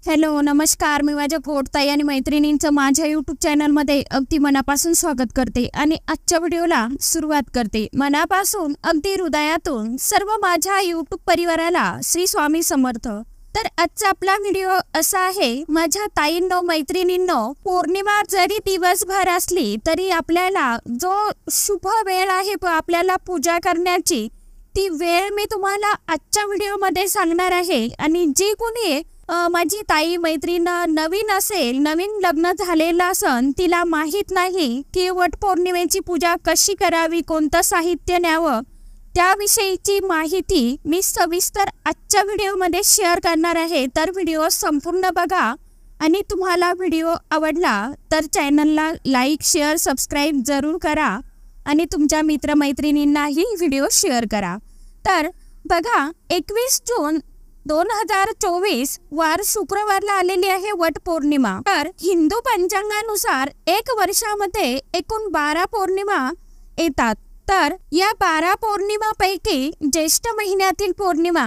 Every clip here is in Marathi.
हॅलो नमस्कार, मी माझ्या ताई आणि मैत्रिणींचं माझ्या यूट्यूब चॅनलमध्ये अगदी मनापासून स्वागत करते आणि आजच्या व्हिडिओला सुरुवात करते. मनापासून अगदी हृदयातून सर्व माझ्या यूट्यूब परिवाराला श्री स्वामी समर्थ. तर आजचा आपला व्हिडिओ असा आहे, माझ्या ताईंनो मैत्रिणींनो, पौर्णिमा जरी दिवसभर असली तरी आपल्याला जो शुभ वेळ आहे आपल्याला पूजा करण्याची, ती वेळ मी तुम्हाला आजच्या व्हिडिओमध्ये सांगणार आहे. आणि जी कोणी माझी ताई मैत्रीण नवीन असेल, नवीन लग्न झालेला असन, तिला माहीत नाही की वटपौर्णिमेची पूजा कशी करावी, कोणतं साहित्य न्यावं, त्याविषयीची माहिती मी सविस्तर आजच्या व्हिडिओमध्ये शेअर करणार आहे. तर व्हिडिओ संपूर्ण बघा आणि तुम्हाला व्हिडिओ आवडला तर चॅनलला लाईक शेअर सबस्क्राईब जरूर करा आणि तुमच्या मित्रमैत्रिणींनाही व्हिडिओ शेअर करा. तर बघा, 21 जून 2024 वार शुक्रवारला आलेली आहे वटपौर्णिमा. तर हिंदू पंचांगानुसार एक वर्षामध्ये एकूण 12 पौर्णिमा येतात. तर या 12 पौर्णिमापैकी ज्येष्ठ महिन्यातील पौर्णिमा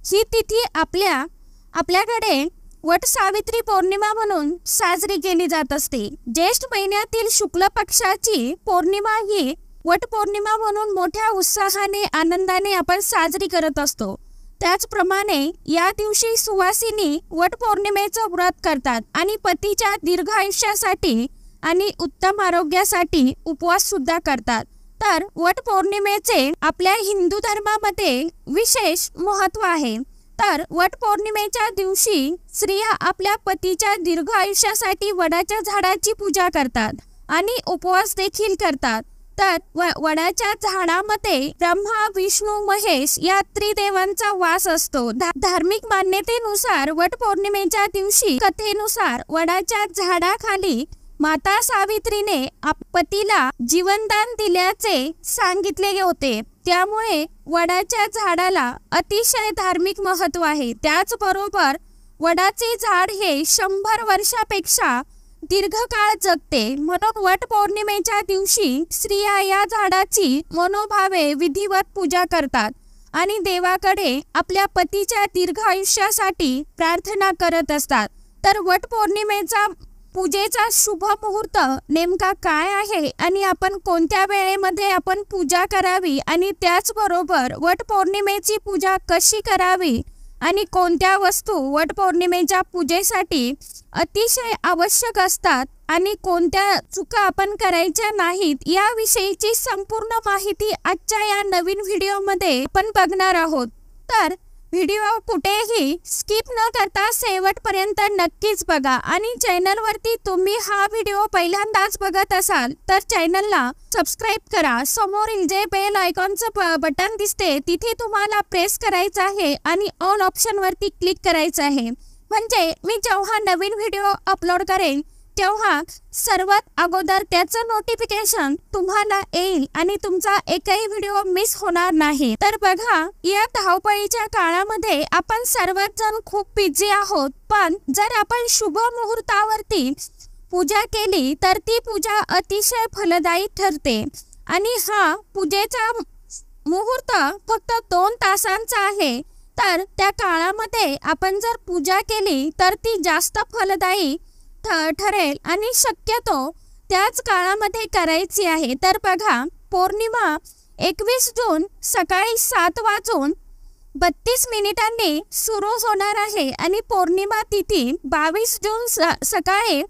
ही तिथी आपल्याकडे वट सावित्री पौर्णिमा म्हणून साजरी केली जात असते. ज्येष्ठ महिन्यातील शुक्ल पक्षाची पौर्णिमा ही वटपौर्णिमा म्हणून मोठ्या उत्साहाने आनंदाने आपण साजरी करत असतो. त्याचप्रमाणे या दिवशी सुवासिनी वटपौर्णिमेचं व्रत करतात आणि पतीच्या दीर्घ आयुष्यासाठी आणि उत्तम आरोग्यासाठी उपवास सुद्धा करतात. तर वटपौर्णिमेचे आपल्या हिंदू धर्मामध्ये विशेष महत्त्व आहे. तर वटपौर्णिमेच्या दिवशी स्त्रिया आपल्या पतीच्या दीर्घ आयुष्यासाठी वडाच्या झाडाची पूजा करतात आणि उपवास देखील करतात. तर वडाच्या झाडामध्ये ब्रह्मा विष्णू महेश या त्रिदेवांचा वास असतो. धार्मिक मान्यतेनुसार वटपौर्णिमेच्या दिवशी कथेनुसार वडाच्या झाडाखाली माता सावित्रीने पतीला जीवनदान दिल्याचे सांगितले होते. त्यामुळे वडाच्या झाडाला अतिशय धार्मिक महत्त्व आहे. त्याचबरोबर वडाचे झाड हे 100 वर्षापेक्षा दीर्घकाळ जगते. म्हणून वटपौर्णिमेच्या दिवशी स्त्रिया या झाडाची मनोभावे विधिवत पूजा करतात आणि देवाकडे आपल्या पतीच्या दीर्घ आयुष्यासाठी प्रार्थना करत असतात. तर वटपौर्णिमेचा पूजेचा शुभ मुहूर्त नेमका काय आहे आणि आपण कोणत्या वेळेमध्ये आपण पूजा करावी आणि त्याचबरोबर वटपौर्णिमेची पूजा कशी करावी आणि कोणत्या वस्तू वटपौर्णिमेच्या पूजेसाठी अतिशय आवश्यक असतात आणि कोणत्या चुका आपण करायच्या नाहीत, याविषयीची संपूर्ण माहिती आजच्या या नवीन व्हिडिओमध्ये आपण बघणार आहोत. तर व्हिडिओ कुठेही स्किप न करता शेवटपर्यंत नक्कीच बघा. आणि चॅनलवरती तुम्ही हा व्हिडिओ पहिल्यांदाच बघत असाल तर चॅनलला सबस्क्राईब करा. समोरील जे बेल आयकॉनचं बटन दिसते तिथे तुम्हाला प्रेस करायचं आहे आणि ऑल ऑप्शनवरती क्लिक करायचं आहे. म्हणजे मी जेव्हा नवीन व्हिडिओ अपलोड करेन तेव्हा सर्वात अगोदर त्याचं नोटिफिकेशन तुम्हाला येईल आणि तुमचा एकही व्हिडिओ मिस होणार नाही. तर बघा, या धावपळीच्या काळामध्ये आपण सर्वच जण खूप बिझी आहोत, पण जर आपण शुभ मुहूर्तावरती पूजा केली तर ती पूजा अतिशय फलदायी ठरते. आणि हा पूजेचा मुहूर्त फक्त 2 तासांचा आहे. तर त्या काळामध्ये आपण जर पूजा केली तर ती जास्त फलदायी ठरेल आणि शक्यतो त्याच काळामध्ये करायची आहे. तर बघा, पौर्णिमा 21 जून सकाळी 7:32 सुरू होणार आहे आणि पौर्णिमा तिथी 22 जून सकाळी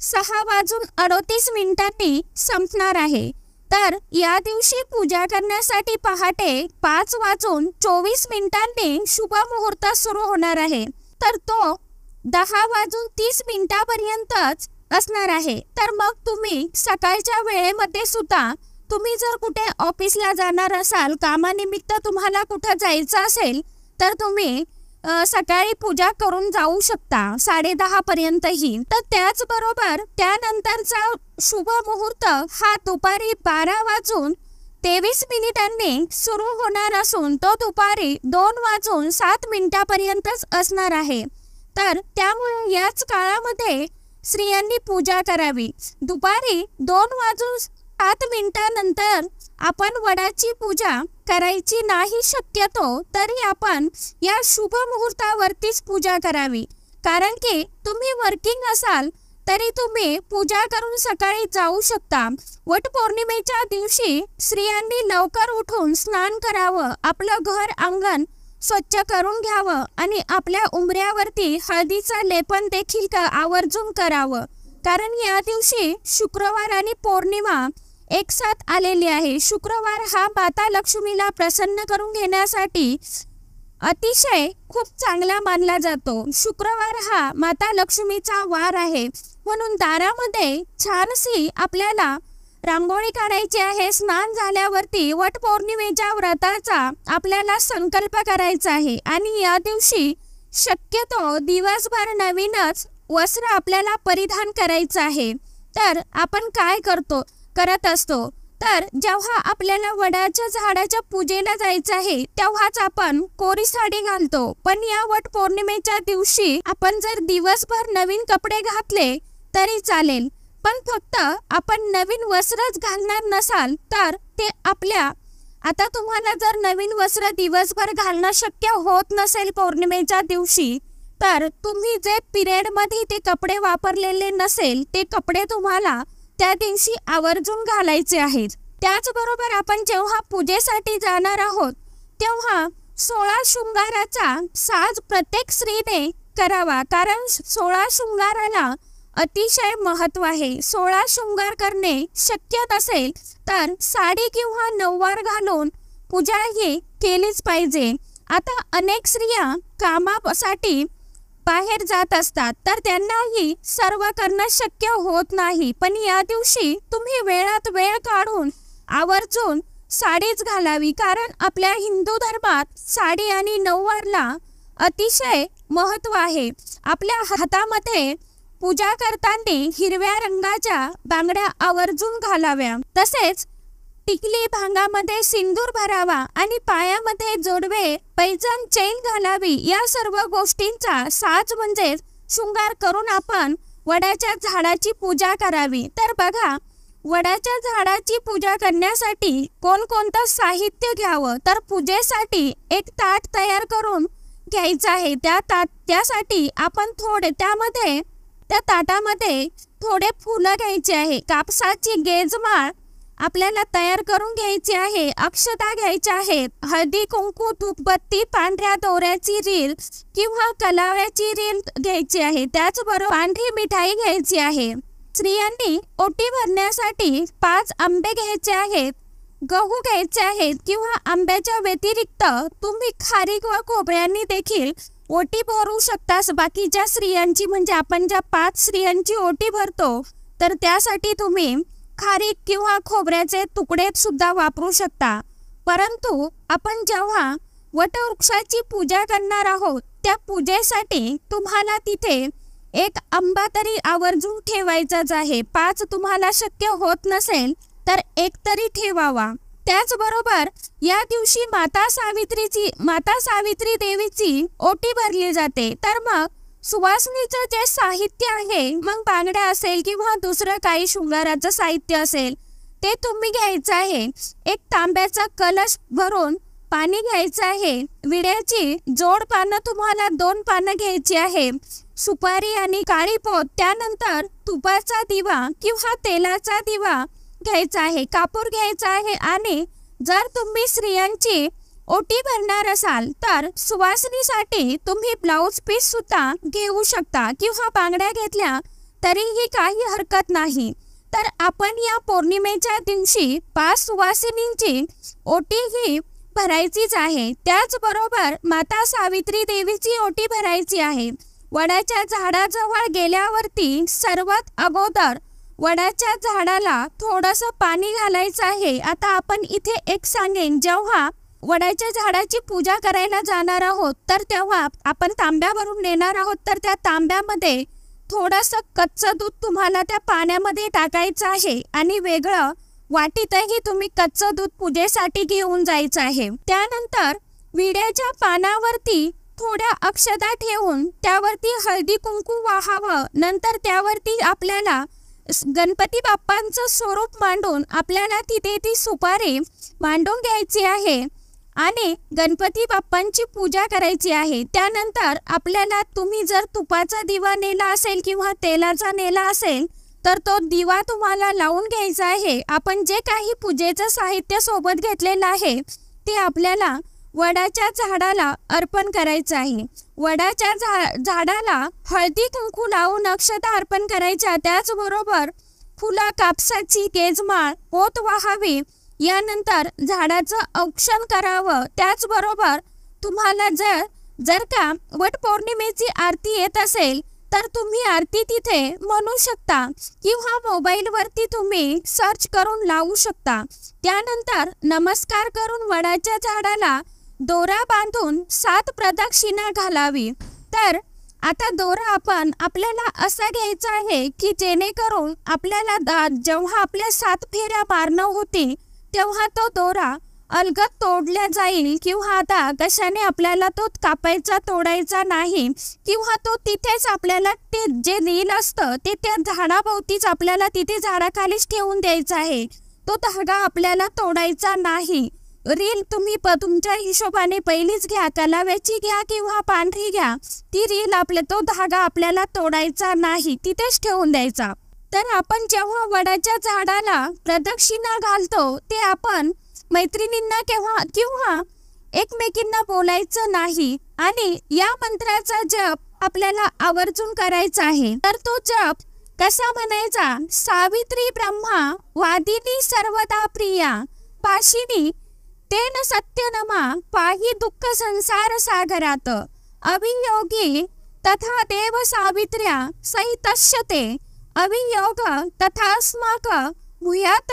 6:38 संपणार आहे. तर या दिवशी पूजा करण्यासाठी पहाटे 5:24 शुभ मुहूर्त सुरू होणार आहे. तर तो 10:30 पर्यंतच असणार आहे. तर मग तुम्ही सकाळच्या वेळेमध्ये सुद्धा तुम्ही जर कुठे ऑफिसला जाणार असाल, कामानिमित्त तुम्हाला कुठं जायचं असेल तर तुम्ही सकाळी पूजा करून जाऊ शकता 10:30 पर्यंतही. तर त्याचबरोबर त्यानंतरचा शुभ मुहूर्त हा दुपारी 12:23 सुरू होणार असून तो दुपारी 2:07 पर्यंतच असणार आहे. तर त्यामुळे याच काळामध्ये स्त्रियांनी पूजा करावी. दुपारी 2:07 नंतर आपण वडाची पूजा करायची नाही शक्यतो, तरी आपण या शुभ मुहूर्तावरतीच पूजा करावी. कारण की तुम्ही वर्किंग असाल तरी तुम्ही पूजा करून सकाळी जाऊ शकता। वटपौर्णिमेच्या दिवशी स्त्रियांनी लवकर उठून स्नान करावं, आपलं घर अंगण स्वच्छ करून घ्यावं आणि आपल्या उंबऱ्यावरती हळदीचं लेपन देखील आवर्जून करावं, कारण या दिवशी शुक्रवार आणि पौर्णिमा एक साथ आलेली आहे। शुक्रवार हा माता लक्ष्मीला प्रसन्न करून घेण्यासाठी अतिशय खूप चांगला मानला जातो। शुक्रवार हा माता लक्ष्मीचा वार आहे, म्हणून दारामध्ये छानशी आपल्याला रांगोळी काढायची आहे। स्नान झाल्यावरती वटपौर्णिमेच्या व्रताचा आपल्याला संकल्प करायचा आहे आणि या दिवशी शक्यतो दिवसभर नवीनच वस्त्र आपल्याला परिधान करायचं आहे। तर आपण काय करत असतो, तर जेव्हा आपल्याला वडाच्या झाडाच्या पूजेला जायचं आहे तेव्हाच आपण कोरी साडी घालतो, पण या वटपौर्णिमेच्या दिवशी आपण जर दिवसभर नवीन कपडे घातले तरी चालेल, पण फक्त आपण नवीन वस्त्रच घालणार नसाल तर ते आता तुम्हाला जर नवीन वस्त्र दिवसभर घालणं शक्य होत नसेल पौर्णिमेच्या दिवशी, तर तुम्ही जे पिरियडमध्ये ते कपडे वापरलेले नसेल ते कपडे तुम्हाला त्या दिवशी आवर्जून घालायचे आहेत। त्याचबरोबर आपण जेव्हा पूजेसाठी जाणार आहोत तेव्हा 16 शृंगाराचा साज प्रत्येक स्त्रीने करावा, कारण 16 शृंगाराला अतिशय महत्व आहे। 16 शृंगार करणे शक्य नसेल तर साडी किंवा नऊवार घालून पूजा ही केलीच पाहिजे। आता अनेक स्त्रिया कामासाठी बाहेर जात असतात, तर त्यांनाही सर्व करणं शक्य होत नाही, पण या दिवशी तुम्ही वेळात वेळ काढून आवर्जून साडीच घालावी, कारण आपल्या हिंदू धर्मात साडी आणि नऊवारला अतिशय महत्व आहे। आपल्या हातामध्ये पूजा करताना हिरव्या रंगाच्या बांगड्या आवर्जून घालाव्या, तसेच टिकली भांगामध्ये सिंदूर भरावा आणि पायामध्ये जोडवे, पैंजण, चैन घालावी। या सर्व गोष्टींचा साज म्हणजे शृंगार करून आपण वडाच्या झाडाची पूजा करावी। तर बघा, वडाच्या झाडाची पूजा करण्यासाठी कोणकोणतं साहित्य घ्यावं, तर पूजेसाठी एक ताट तयार करून घ्यायचं आहे। त्यासाठी आपण त्या ताटामध्ये थोडे फुलं घ्यायचे आहे, कापसाची गेजमाळ आपल्याला तयार करून घ्यायची आहे, अक्षता घ्यायच्या आहेत, हळदी कुंकू धूपबत्ती, पांढऱ्या दोऱ्याची रील किंवा कलाव्याची रील घ्यायची आहे, त्याचबरोबर पांढरी मिठाई घ्यायची आहे। स्त्रियांनी ओटी भरण्यासाठी 5 आंबे घ्यायचे आहेत, गहू घ्यायचे आहेत किंवा आंब्याच्या व्यतिरिक्त तुम्ही खारीक व खोबऱ्यांनी देखील ओटी भरू शकता। बाकीच्या स्त्रियांची म्हणजे आपण ज्या 5 स्त्रियांची ओटी भरतो तर त्यासाठी तुम्ही खारीक किंवा खोबऱ्याचे तुकडे सुद्धा वापरू शकता। परंतु आपण जेव्हा वटवृक्षाची पूजा करणार आहोत त्या पूजेसाठी तुम्हाला तिथे एक आंबा तरी आवर्जून ठेवायचाच आहे। 5 तुम्हाला शक्य होत नसेल तर एक तरी ठेवावा। त्याचबरोबर या दिवशी माता सावित्री देवीची ओटी भरली जाते, तर मग सुवासिनीचं जे साहित्य आहे, मग बांगड्या असेल किंवा दुसरं काही शृंगाराचं साहित्य असेल ते तुम्ही घ्यायचं आहे। एक तांब्याचा कलश भरून पाणी घ्यायचं आहे, विड्याची जोड पानं तुम्हाला 2 पानं घ्यायची आहे, सुपारी आणि काळी पोत, त्यानंतर तुपाचा दिवा किंवा तेलाचा दिवा घ्यायचा आहे, कापूर घ्यायचा आहे आणि जर तुम्ही स्त्रियांची ओटी भरणार असाल तर सुवासिनीसाठी तुम्ही ब्लाउज पीस सुद्धा घेऊ शकता किंवा बांगड्या घेतल्या तरीही काही हरकत नाही। तर आपण या पौर्णिमेच्या दिवशी 5 सुवासिनींची ओटी ही भरायचीच आहे। त्याचबरोबर माता सावित्री देवीची ओटी भरायची आहे। वडाच्या झाडाजवळ गेल्यावरती सर्वात अगोदर वडाच्या झाडाला थोडंसं पाणी घालायचं आहे। आता आपण इथे एक सांगेन, जेव्हा वडाच्या झाडाची पूजा करायला जाणार आहोत तर तेव्हा आपण तांब्या भरून नेणार आहोत, तर त्या तांब्यामध्ये थोडंसं कच्चं दूध तुम्हाला त्या पाण्यामध्ये टाकायचं आहे आणि वेगळं वाटीतही तुम्ही कच्चं दूध पूजेसाठी घेऊन जायचं आहे। त्यानंतर विड्याच्या पानावरती थोड्या अक्षता ठेवून त्यावरती हळदी कुंकू वाहावं, नंतर त्यावरती आपल्याला गणपती बाप्पांचं स्वरूप मांडून आपल्याला तिथे ती सुपारी मांडून घ्यायची आहे आणि गणपती बाप्पांची पूजा करायची आहे। त्यानंतर आपल्याला तुम्ही जर तुपाचा दिवा नेला असेल किंवा तेलाचा नेला असेल तर तो दिवा तुम्हाला लावून घ्यायचा आहे। आपण जे काही पूजेचं साहित्य सोबत घेतलेलं आहे ते आपल्याला वडाच्या झाडाला अर्पण करायचं आहे। वडाच्या झाडाला हळदी कुंकू लावून अक्षता अर्पण करायच्या। त्याचबरोबर फुलं, कापसाची केजमाळ, पोत वाहावी, यानंतर झाडाचं औक्षण करावं। त्याचबरोबर तुम्हाला जर का वटपौर्णिमेची आरती येत असेल तर तुम्ही आरती तिथे म्हणू शकता किंवा मोबाईलवरती तुम्ही सर्च करून लावू शकता। त्यानंतर नमस्कार करून वडाच्या झाडाला दोरा बांधून 7 प्रदक्षिणा घालावी। तर आता दोरा आपल्याला असा घ्यायचा आहे की जेणेकरून आपल्याला जेव्हा आपल्या 7 फेऱ्या मारणं होती तेव्हा तो दोरा अलगद तोडला जाईल किंवा आता कशाने आपल्याला तो कापायचा, तोडायचा नाही किंवा तो तिथेच आपल्याला ते जे रील असतं ते त्या झाडाभोवतीच आपल्याला तिथे झाडाखालीच ठेवून द्यायचा आहे। तो धागा आपल्याला तोडायचा नाही। रील तुम्ही तुमच्या हिशोबाने पहिलीच घ्या, कलाव्याची घ्या किंवा पांढरी घ्या, ती रील तो धागा आपल्याला तोडायचा नाही, तिथेच ठेवून द्यायचा। तर आपण जेव्हा वडाच्या झाडाला प्रदक्षिणा घालतो ते आपण मैत्रिणींना किंवा एकमेकींना बोलायचं नाही आणि या मंत्राचा जप आपल्याला आवर्जून करायचा आहे। तर तो जप कसा म्हणायचा? सावित्री ब्रह्मा वादिनी सर्वदा प्रिया पाशिनी तेन सत्यनमा पाहि दुःख संसार सागरात अभियोगी तथा देव सावित्र्या सहितश्यते अभियोग तथास्माक भूयात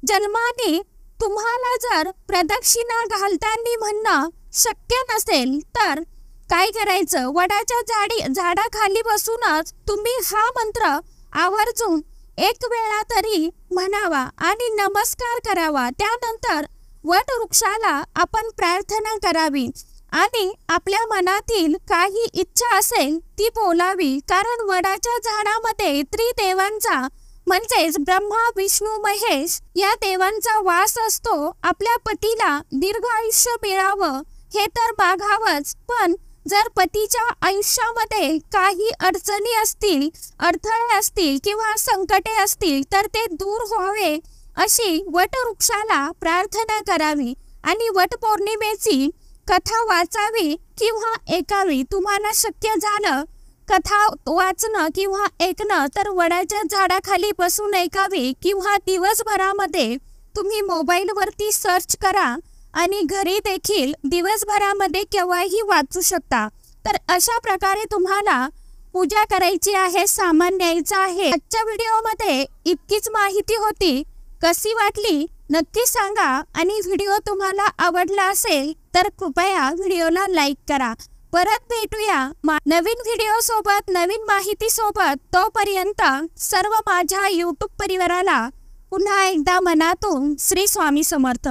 जन्माने। तुम्हाला जर प्रदक्षिणा घालताना म्हणणं शक्य नसेल तर काय करायचं? वडाच्या झाडाखाली बसूनच तुम्ही हा मंत्र आवर्जून 1 वेळा तरी म्हणावा आणि नमस्कार करावा। त्यानंतर वट वृक्षाला आपण प्रार्थना करावी आणि आपल्या मनातील काही इच्छा असेल ती बोलावी। कारण वडाच्या झाडामध्ये त्रिदेवांचा म्हणजेच ब्रह्मा, विष्णू, महेश या देवांचा वास असतो। आपल्या पतीला दीर्घ आयुष्य मिळावं हे तर मागावंच, पण जर पतीच्या आयुष्यामध्ये काही अडचणी असतील, अडथळे असतील किंवा संकटे असतील तर ते दूर व्हावे अशी वटवृक्षाला प्रार्थना करावी आणि वटपौर्णिमेची कथा वाचावी किंवा ऐकावी। तुम्हाला शक्य झालं कथा वाचणं किंवा ऐकणं तर वडाच्या झाडाखाली बसून ऐकावी किंवा दिवसभरामध्ये तुम्ही मोबाईलवरती सर्च करा आणि घरी देखील दिवसभरामध्ये केव्हाही वाचू शकता। तर अशा प्रकारे तुम्हाला पूजा करायची आहे, सामान न्यायचं आहे। आजच्या व्हिडिओमध्ये इतकीच माहिती होती। कशी वाटली नक्की सांगा आणि व्हिडिओ तुम्हाला आवडला असेल तर कृपया व्हिडिओला लाईक करा। परत भेटूया नवीन व्हिडिओ सोबत, नवीन माहिती सोबत। तोपर्यंत सर्व माझ्या YouTube परिवाराला पुन्हा एकदा मनातून श्री स्वामी समर्थ।